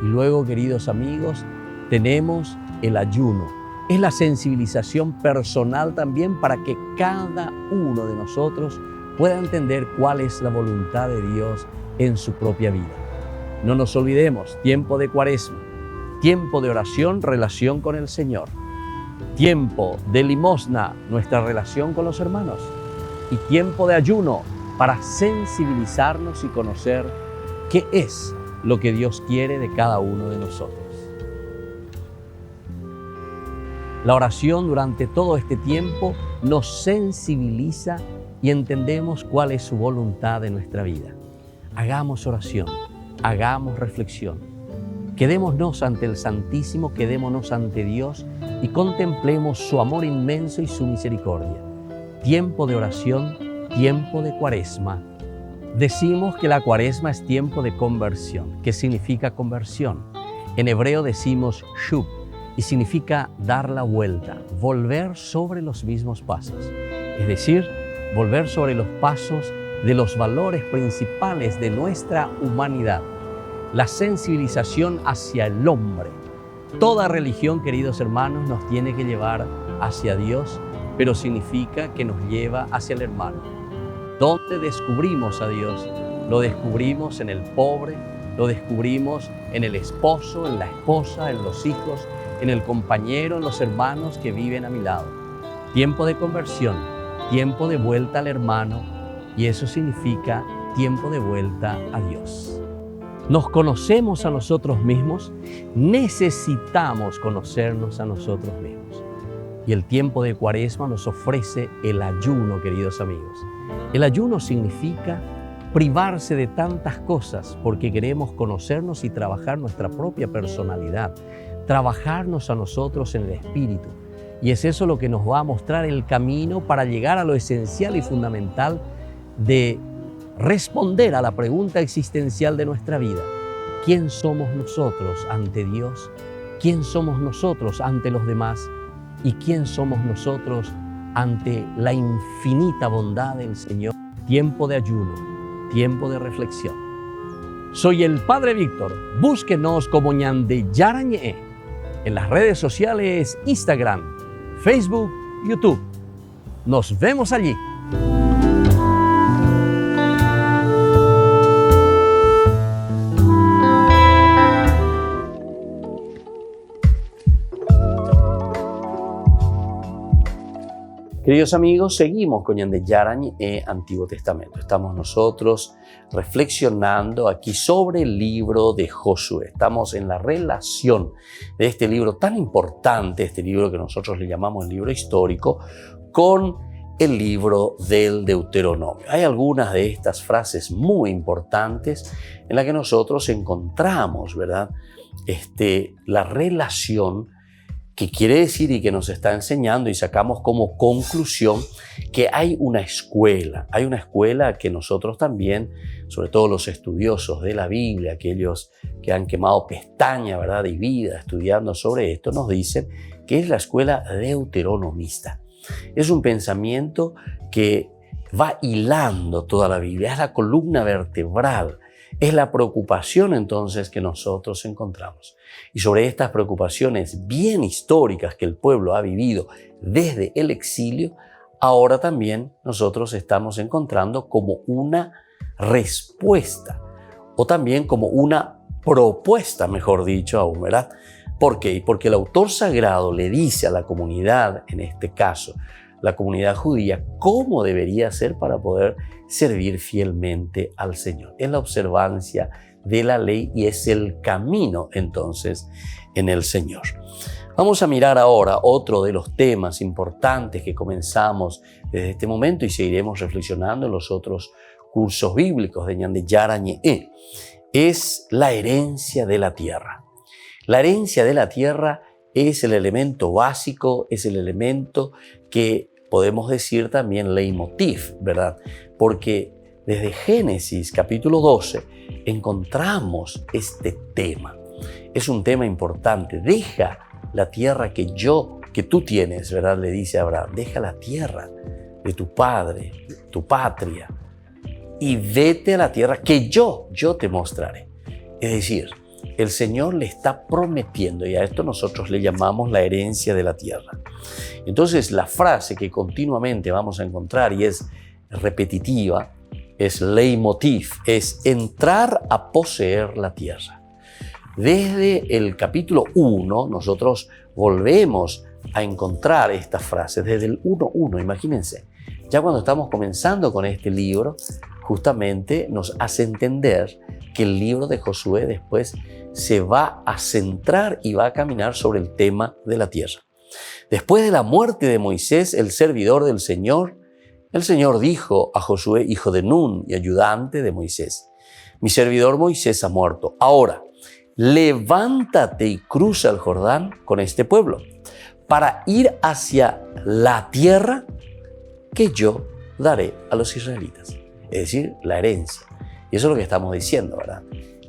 Y luego, queridos amigos, tenemos el ayuno. Es la sensibilización personal también para que cada uno de nosotros pueda entender cuál es la voluntad de Dios en su propia vida. No nos olvidemos, tiempo de Cuaresma, tiempo de oración, relación con el Señor, tiempo de limosna, nuestra relación con los hermanos, y tiempo de ayuno para sensibilizarnos y conocer qué es lo que Dios quiere de cada uno de nosotros. La oración durante todo este tiempo nos sensibiliza y entendemos cuál es su voluntad en nuestra vida. Hagamos oración, hagamos reflexión. Quedémonos ante el Santísimo, quedémonos ante Dios y contemplemos su amor inmenso y su misericordia. Tiempo de oración, tiempo de Cuaresma. Decimos que la Cuaresma es tiempo de conversión. ¿Qué significa conversión? En hebreo decimos shub y significa dar la vuelta, volver sobre los mismos pasos. Es decir, volver sobre los pasos de los valores principales de nuestra humanidad, la sensibilización hacia el hombre. Toda religión, queridos hermanos, nos tiene que llevar hacia Dios, pero significa que nos lleva hacia el hermano. ¿Dónde descubrimos a Dios? Lo descubrimos en el pobre, lo descubrimos en el esposo, en la esposa, en los hijos, en el compañero, en los hermanos que viven a mi lado. Tiempo de conversión, tiempo de vuelta al hermano, y eso significa tiempo de vuelta a Dios. Nos conocemos a nosotros mismos, necesitamos conocernos a nosotros mismos. Y el tiempo de Cuaresma nos ofrece el ayuno, queridos amigos. El ayuno significa privarse de tantas cosas porque queremos conocernos y trabajar nuestra propia personalidad, trabajarnos a nosotros en el espíritu. Y es eso lo que nos va a mostrar el camino para llegar a lo esencial y fundamental de responder a la pregunta existencial de nuestra vida. ¿Quién somos nosotros ante Dios? ¿Quién somos nosotros ante los demás? ¿Y quién somos nosotros ante la infinita bondad del Señor? Tiempo de ayuno, tiempo de reflexión. Soy el Padre Víctor. Búsquenos como Ñande Yarañe en las redes sociales Instagram, Facebook, YouTube. Nos vemos allí. Queridos amigos, seguimos con Ñande Yarañe Antiguo Testamento. Estamos nosotros reflexionando aquí sobre el libro de Josué. Estamos en la relación de este libro tan importante, este libro que nosotros le llamamos el libro histórico, con el libro del Deuteronomio. Hay algunas de estas frases muy importantes en las que nosotros encontramos, ¿verdad? La relación que quiere decir y que nos está enseñando, y sacamos como conclusión que hay una escuela que nosotros también, sobre todo los estudiosos de la Biblia, aquellos que han quemado pestaña, ¿verdad?, y vida estudiando sobre esto, nos dicen que es la escuela deuteronomista. Es un pensamiento que va hilando toda la Biblia, es la columna vertebral, es la preocupación entonces que nosotros encontramos. Y sobre estas preocupaciones bien históricas que el pueblo ha vivido desde el exilio, ahora también nosotros estamos encontrando como una respuesta, o también como una propuesta, mejor dicho aún, ¿verdad? ¿Por qué? Porque el autor sagrado le dice a la comunidad, en este caso, la comunidad judía, cómo debería ser para poder servir fielmente al Señor. Es la observancia de la ley y es el camino entonces en el Señor. Vamos a mirar ahora otro de los temas importantes que comenzamos desde este momento y seguiremos reflexionando en los otros cursos bíblicos de Ñande Yarañe. Es la herencia de la tierra. La herencia de la tierra es el elemento básico, es el elemento que podemos decir también leitmotiv, ¿verdad? Porque desde Génesis capítulo 12 encontramos este tema. Es un tema importante. Deja la tierra que tú tienes, ¿verdad? Le dice a Abraham, deja la tierra de tu padre, tu patria, y vete a la tierra que yo te mostraré. Es decir, el Señor le está prometiendo, y a esto nosotros le llamamos la herencia de la tierra. Entonces, la frase que continuamente vamos a encontrar y es repetitiva, es leitmotiv, es entrar a poseer la tierra. Desde el capítulo 1, nosotros volvemos a encontrar esta frase, desde el 1.1, imagínense. Ya cuando estamos comenzando con este libro, justamente nos hace entender que el libro de Josué después se va a centrar y va a caminar sobre el tema de la tierra. Después de la muerte de Moisés, el servidor del Señor, el Señor dijo a Josué, hijo de Nun y ayudante de Moisés, mi servidor Moisés ha muerto. Ahora, levántate y cruza el Jordán con este pueblo para ir hacia la tierra que yo daré a los israelitas. Es decir, la herencia. Y eso es lo que estamos diciendo, ¿verdad?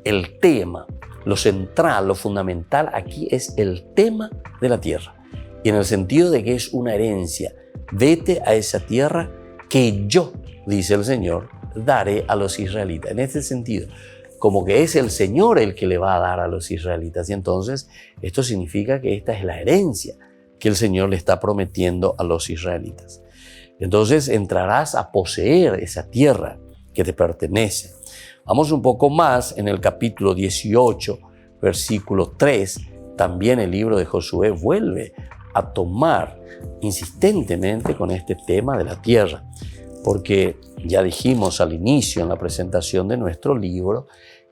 El tema, lo central, lo fundamental aquí es el tema de la tierra. Y en el sentido de que es una herencia. Vete a esa tierra que yo, dice el Señor, daré a los israelitas. En este sentido, como que es el Señor el que le va a dar a los israelitas. Y entonces, esto significa que esta es la herencia que el Señor le está prometiendo a los israelitas. Entonces, entrarás a poseer esa tierra que te pertenece. Vamos un poco más en el capítulo 18, versículo 3. También el libro de Josué vuelve a tomar insistentemente con este tema de la tierra, porque ya dijimos al inicio en la presentación de nuestro libro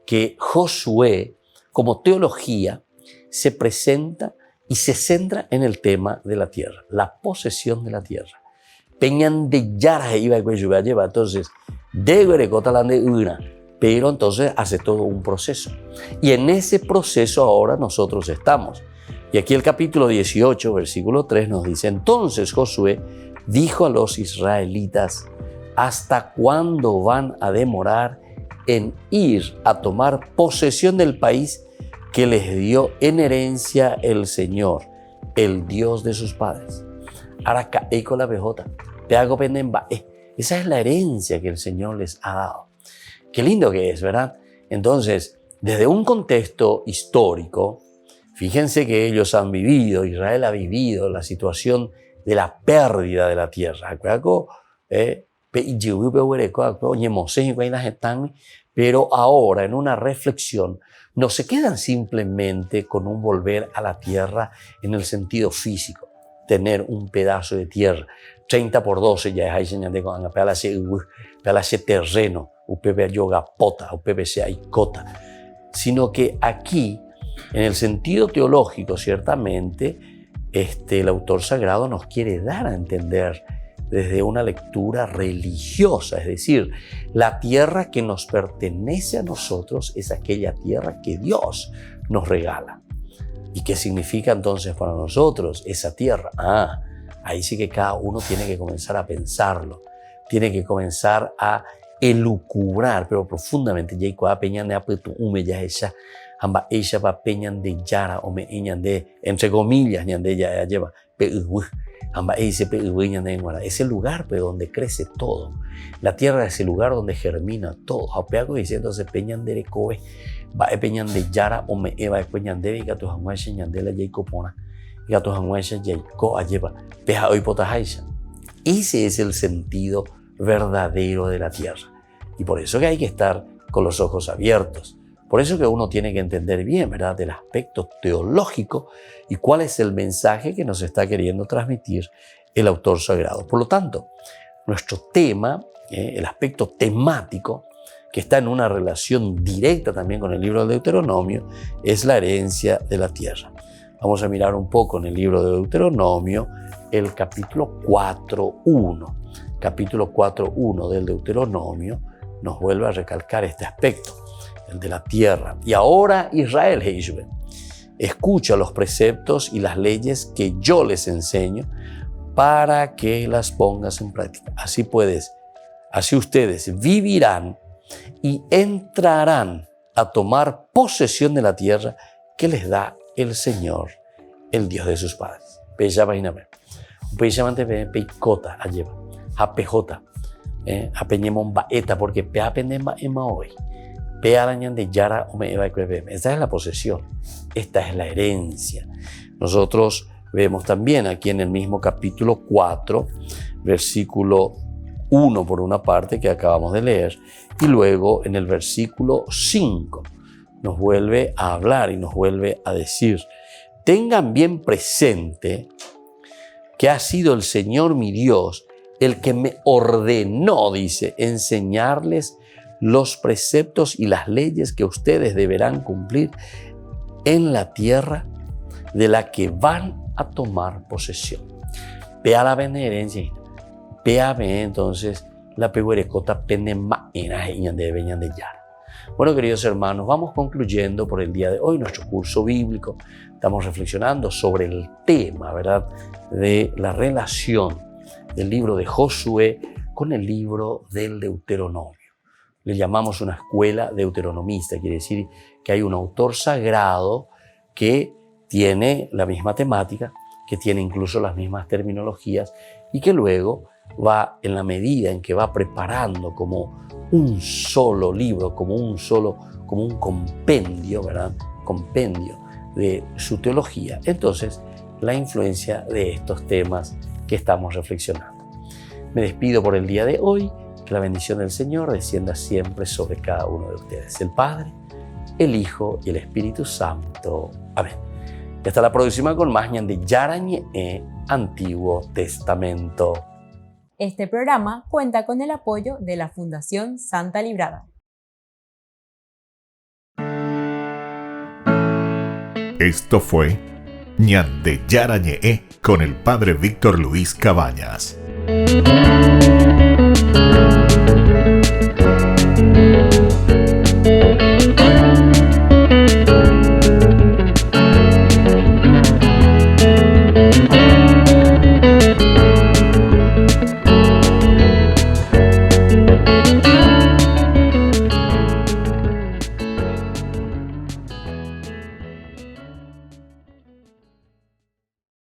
que Josué, como teología, se presenta y se centra en el tema de la tierra, la posesión de la tierra. Peñan de Yara iba a llevar, entonces, pero entonces hace todo un proceso. Y en ese proceso ahora nosotros estamos. Y aquí el capítulo 18, versículo 3 nos dice, entonces Josué dijo a los israelitas, ¿hasta cuándo van a demorar en ir a tomar posesión del país que les dio en herencia el Señor, el Dios de sus padres? Esa es la herencia que el Señor les ha dado. Qué lindo que es, ¿verdad? Entonces, desde un contexto histórico, fíjense que ellos han vivido, Israel ha vivido la situación de la pérdida de la tierra. Pero ahora, en una reflexión, no se quedan simplemente con un volver a la tierra en el sentido físico, tener un pedazo de tierra. 30 por 12 ya es ahí señalé con la palace terreno, UPB yoga pota, UPB se cota. Sino que aquí, en el sentido teológico, ciertamente, el autor sagrado nos quiere dar a entender desde una lectura religiosa, es decir, la tierra que nos pertenece a nosotros es aquella tierra que Dios nos regala. ¿Y qué significa entonces para nosotros esa tierra? Ahí sí que cada uno tiene que comenzar a pensarlo, tiene que comenzar a elucubrar, pero profundamente. Ella va peñan de yara o me de, entre comillas, de ella lleva ese lugar donde crece todo. La tierra es el lugar donde germina todo. Apeago diciendo se peñan de recobe, va peñan de yara o me eva peñan de gatos anguasha ñandela jaicopona, gatos anguasha jaico lleva peja hoy potajaisha. Ese es el sentido verdadero de la tierra. Y por eso que hay que estar con los ojos abiertos. Por eso que uno tiene que entender bien, ¿verdad?, del aspecto teológico y cuál es el mensaje que nos está queriendo transmitir el autor sagrado. Por lo tanto, nuestro tema, el aspecto temático, que está en una relación directa también con el libro del Deuteronomio, es la herencia de la tierra. Vamos a mirar un poco en el libro de Deuteronomio el capítulo 4.1. Capítulo 4.1 del Deuteronomio nos vuelve a recalcar este aspecto, el de la tierra. Y ahora Israel, escucha los preceptos y las leyes que yo les enseño para que las pongas en práctica. Así ustedes vivirán y entrarán a tomar posesión de la tierra que les da el Señor, el Dios de sus padres. Porque esta es la posesión, esta es la herencia. Nosotros vemos también aquí en el mismo capítulo 4, versículo 1 por una parte que acabamos de leer, y luego en el versículo 5 nos vuelve a hablar y nos vuelve a decir: tengan bien presente que ha sido el Señor mi Dios el que me ordenó, dice, enseñarles los preceptos y las leyes que ustedes deberán cumplir en la tierra de la que van a tomar posesión. Pea la herencia, pea entonces la peguerecota pende maena de veñan de yara. Bueno, queridos hermanos, vamos concluyendo por el día de hoy nuestro curso bíblico. Estamos reflexionando sobre el tema, ¿verdad?, de la relación del libro de Josué con el libro del Deuteronomio. Le llamamos una escuela deuteronomista, quiere decir que hay un autor sagrado que tiene la misma temática, que tiene incluso las mismas terminologías y que luego va, en la medida en que va preparando como un solo libro, como un compendio, ¿verdad?, compendio de su teología, entonces la influencia de estos temas que estamos reflexionando. Me despido por el día de hoy. Que la bendición del Señor descienda siempre sobre cada uno de ustedes. El Padre, el Hijo y el Espíritu Santo. Amén. Y hasta la próxima con más de Yarañe, Antiguo Testamento. Este programa cuenta con el apoyo de la Fundación Santa Librada. Esto fue Ñande Yarañe con el Padre Víctor Luis Cabañas.